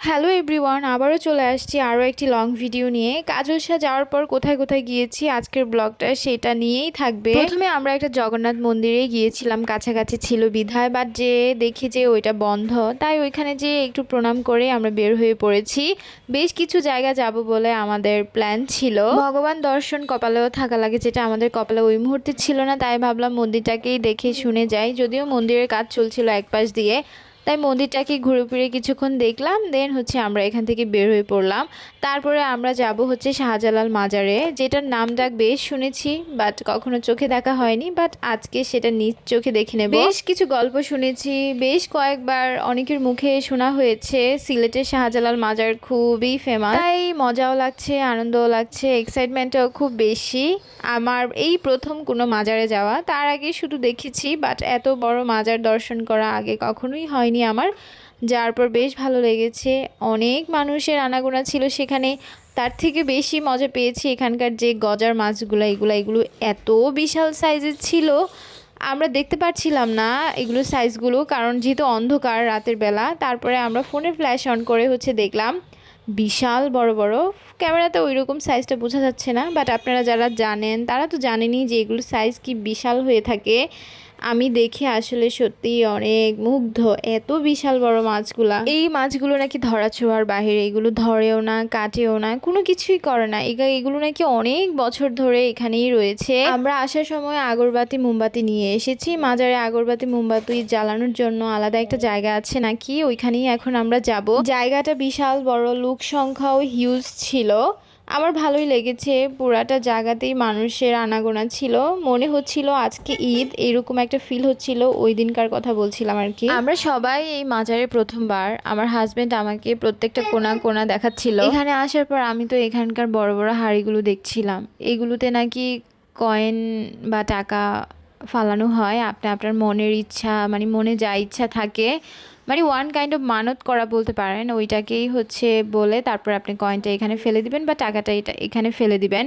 Hello everyone, আবারও চলে আসছি আরও একটি লং ভিডিও নিয়ে। কাজল শাহ যাওয়ার পর কোথায় কোথায় গিয়েছি আজকের ব্লগটা সেটা নিয়েই থাকবে। প্রথমে আমরা একটা জগন্নাথ মন্দিরে গিয়েছিলাম, কাছাকাছি ছিল বিধায়, বাট যে দেখি যে ওইটা বন্ধ, তাই ওইখানে যে একটু প্রণাম করে আমরা বের হয়ে পড়েছি। বেশ কিছু জায়গা যাব বলে আমাদের প্ল্যান ছিল। ভগবান দর্শন কপালেও থাকা লাগে, যেটা আমাদের কপালে ওই মুহূর্তে ছিল না, তাই ভাবলাম মন্দিরটাকেই দেখে শুনে যাই। যদিও মন্দিরের কাজ চলছিল এক পাশ দিয়ে, তাই মন্দিরটাকে ঘুরে ফিরে কিছুক্ষণ দেখলাম, দেন আমরা এখান থেকে বের হয়ে পড়লাম। তারপরে আমরা যাব শাহজালাল মাজারে, যেটার নাম ডাক বেশ শুনেছি, বাট কখনো চোখে দেখা হয়নি, বাট আজকে সেটা নিজ চোখে দেখে নেব। বেশ কিছু গল্প শুনেছি, বেশ কয়েকবার অনেকের মুখে শোনা হয়েছে সিলেটের শাহজালাল মাজার খুবই ফেমাস, তাই মজাও লাগছে, আনন্দও লাগছে, এক্সাইটমেন্টও খুব বেশি। আমার এই প্রথম কোনো মাজারে যাওয়া, তার আগে শুধু দেখেছি, বাট এত বড় মাজার দর্শন করা আগে কখনোই হয়নি আমার, যার পর বেশ ভালো লেগেছে। অনেক মানুষের আনাগোনা ছিল সেখানে, তার থেকে বেশি মজা পেয়েছি এখানকার যে গজার মাছগুলো, এগুলো এত বিশাল সাইজের ছিল, আমরা দেখতে পাচ্ছিলাম না এগুলো সাইজগুলো, কারণ যেহেতু অন্ধকার রাতের বেলা। তারপরে আমরা ফোনে ফ্ল্যাশ অন করে দেখলাম বিশাল বড় বড়। ক্যামেরাতে ওই রকম সাইজটা বোঝা যাচ্ছে না, বাট আপনারা যারা জানেন তারা তো জানেনই যে এগুলোর সাইজ কি বিশাল হয়ে থাকে। আমি দেখে আসলে সত্যি অনেক মুগ্ধ, এত বিশাল বড় মাছগুলা। এই মাছগুলো নাকি ধরা ছোঁয়ার বাহিরে, এগুলো ধরেও না, কাটেও না, কোনো কিছুই করে না। এগুলো নাকি অনেক বছর ধরে এখানেই রয়েছে। আমরা আসার সময় আগরবাতি মোমবাতি নিয়ে এসেছি। মাজারে আগরবাতি মোমবাতি জ্বালানোর জন্য আলাদা একটা জায়গা আছে নাকি, ওইখানেই এখন আমরা যাব। জায়গাটা বিশাল বড়, লোক সংখ্যাও হিউজ ছিল। আমার ভালোই লেগেছে, পুরাটা জায়গাতেই মানুষের আনাগোনা ছিল, মনে হচ্ছিল আজকে ঈদ, এরকম একটা ফিল হচ্ছিল, ওই দিনকার কথা বলছিলাম আর কি। আমরা সবাই এই মাজারে প্রথমবার, আমার হাজবেন্ড আমাকে প্রত্যেকটা কোণা কোণা দেখাচ্ছিল। এখানে আসার পর আমি তো এখানকার বড় বড় হাঁড়িগুলো দেখছিলাম, এগুলোতে নাকি কয়েন বা টাকা ফালানো হয়। আপনি আপনার মনের ইচ্ছা, মানে মনে যা ইচ্ছা থাকে, মানে ওয়ান কাইন্ড অফ মানত করা বলতে পারেন, ওইটাকেই বলে তারপর আপনি কয়েনটা এখানে ফেলে দিবেন বা টাকাটা এখানে ফেলে দিবেন।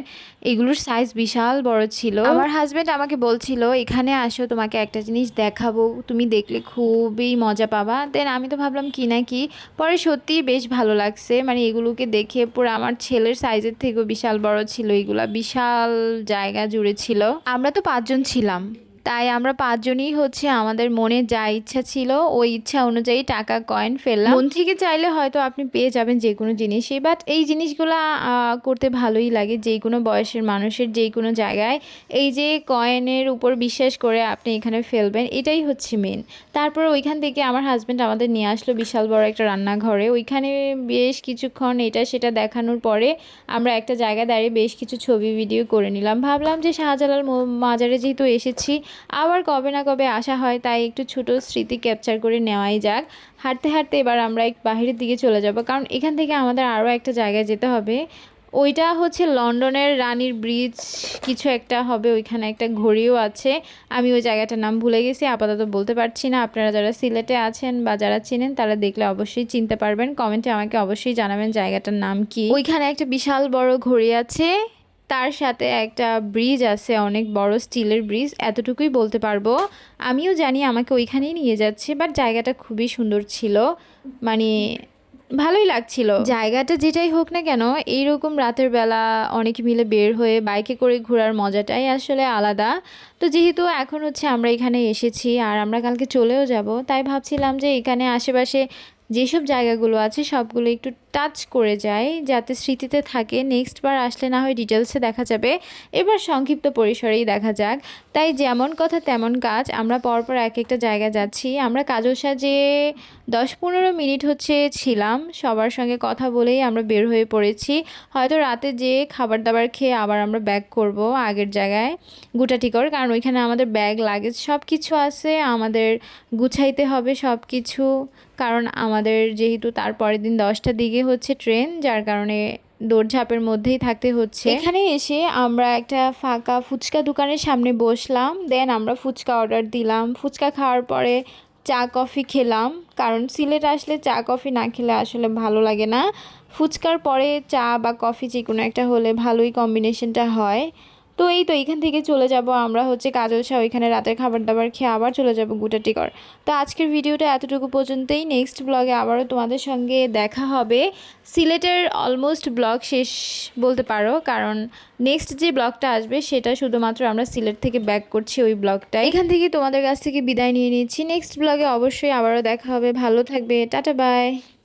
এগুলোর সাইজ বিশাল বড় ছিল। আমার হাজবেন্ড আমাকে বলছিল এখানে আসো, তোমাকে একটা জিনিস দেখাবো, তুমি দেখলে খুবই মজা পাবা। দেন আমি তো ভাবলাম কি না কি, পরে সত্যিই বেশ ভালো লাগছে। মানে এগুলোকে দেখে পুরো আমার ছেলের সাইজের থেকেও বিশাল বড় ছিল, এগুলা বিশাল জায়গা জুড়ে ছিল। আমরা তো 5 জন ছিলাম, তাই আমরা 5 জনই আমাদের মনে যা ইচ্ছা ছিল ওই ইচ্ছা অনুযায়ী টাকা কয়েন ফেললাম। মন থেকে চাইলে হয়তো আপনি পেয়ে যাবেন যে কোনো জিনিসই, বাট এই জিনিসগুলা করতে ভালোই লাগে যে কোনো বয়সের মানুষের, যে কোনো জায়গায় এই যে কয়েনের উপর বিশ্বাস করে আপনি এখানে ফেলবেন, এটাই মেন। তারপর ওইখান থেকে আমার হাজব্যান্ড আমাদের নিয়ে আসলো বিশাল বড় একটা রান্নাঘরে। ওইখানে বেশ কিছুক্ষণ এটা সেটা দেখানোর পরে আমরা একটা জায়গায় দাঁড়িয়ে বেশ কিছু ছবি ভিডিও করে নিলাম। ভাবলাম যে শাহজালাল মাজারে যেহেতু এসেছি, আবার কবে না কবে আসা হয়, তাই একটু ছোট স্মৃতি ক্যাপচার করে নেওয়াই যাক। হাঁটতে হাঁটতে এবার আমরা এক বাহিরের দিকে চলে যাব, কারণ এখান থেকে আমাদের আরও একটা জায়গায় যেতে হবে। ওইটা লন্ডনের রানীর ব্রিজ কিছু একটা হবে, ওইখানে একটা ঘড়িও আছে। আমি ওই জায়গাটার নাম ভুলে গেছি, আপাতত বলতে পারছি না। আপনারা যারা সিলেটে আছেন বা যারা চিনেন তারা দেখলে অবশ্যই চিনতে পারবেন, কমেন্টে আমাকে অবশ্যই জানাবেন জায়গাটার নাম কি। ওইখানে একটা বিশাল বড় ঘড়ি আছে, তার সাথে একটা ব্রিজ আছে, অনেক বড় স্টিলের ব্রিজ, এতটুকুই বলতে পারবো। আমিও জানি আমাকে ওইখানেই নিয়ে যাচ্ছে, বাট জায়গাটা খুবই সুন্দর ছিল, মানে ভালোই লাগছিল জায়গাটা। যেটাই হোক না কেন, এইরকম রাতের বেলা অনেকে মিলে বের হয়ে বাইকে করে ঘোরার মজাটাই আসলে আলাদা। তো যেহেতু এখন আমরা এখানে এসেছি আর আমরা কালকে চলেও যাব, তাই ভাবছিলাম যে এখানে আশেপাশে যেসব জায়গাগুলো আছে সবগুলো একটু টাচ করে যায়, যাতে স্মৃতিতে থাকে। নেক্সট বার আসলে না হয় ডিটেলসে দেখা যাবে, এবার সংক্ষিপ্ত পরিসরেই দেখা যাক। তাই যেমন কথা তেমন কাজ, আমরা পরপর এক একটা জায়গা যাচ্ছি। আমরা কাজল শাহ যে 10-15 মিনিট ছিলাম, সবার সঙ্গে কথা বলেই আমরা বের হয়ে পড়েছি। হয়তো রাতে যে খাবার দাবার খেয়ে আবার আমরা ব্যাক করব আগের জায়গায় গুটাটিকর, কারণ ওইখানে আমাদের ব্যাগ লাগেজ সব কিছু আছে, আমাদের গুছাইতে হবে সব কিছু। কারণ আমাদের যেহেতু তার পরের দিন 10টার দিকে ট্রেন, যার কারণে দৌড়ঝাঁপের মধ্যেই থাকতে হচ্ছে। এখানে এসে আমরা একটা ফাঁকা ফুচকা দোকানের সামনে বসলাম, দেন আমরা ফুচকা অর্ডার দিলাম। ফুচকা খাওয়ার পরে চা কফি খেলাম, কারণ সিলেট আসলে চা কফি না খেলে আসলে ভালো লাগে না। ফুচকার পরে চা বা কফি যে কোনো একটা হলে ভালোই কম্বিনেশনটা হয়। তো এই তো এখান থেকে চলে যাব আমরা হচ্ছে কাজল শাহ, ওইখানে রাতের খাবার দাবার খেয়ে আবার চলে যাব গুটাটিকর। তো আজকের ভিডিওটা এতটুকু পর্যন্তই। নেক্সট ব্লগে আবারও তোমাদের সঙ্গে দেখা হবে। সিলেটের অলমোস্ট ব্লগ শেষ বলতে পারো, কারণ নেক্সট যে ব্লগটা আসবে সেটা শুধুমাত্র আমরা সিলেট থেকে ব্যাক করছি ওই ব্লগটা। এখান থেকে তোমাদের কাছ থেকে বিদায় নিয়ে নিচ্ছি। নেক্সট ব্লগে অবশ্যই আবারও দেখা হবে। ভালো থাকবে, টাটা বাই।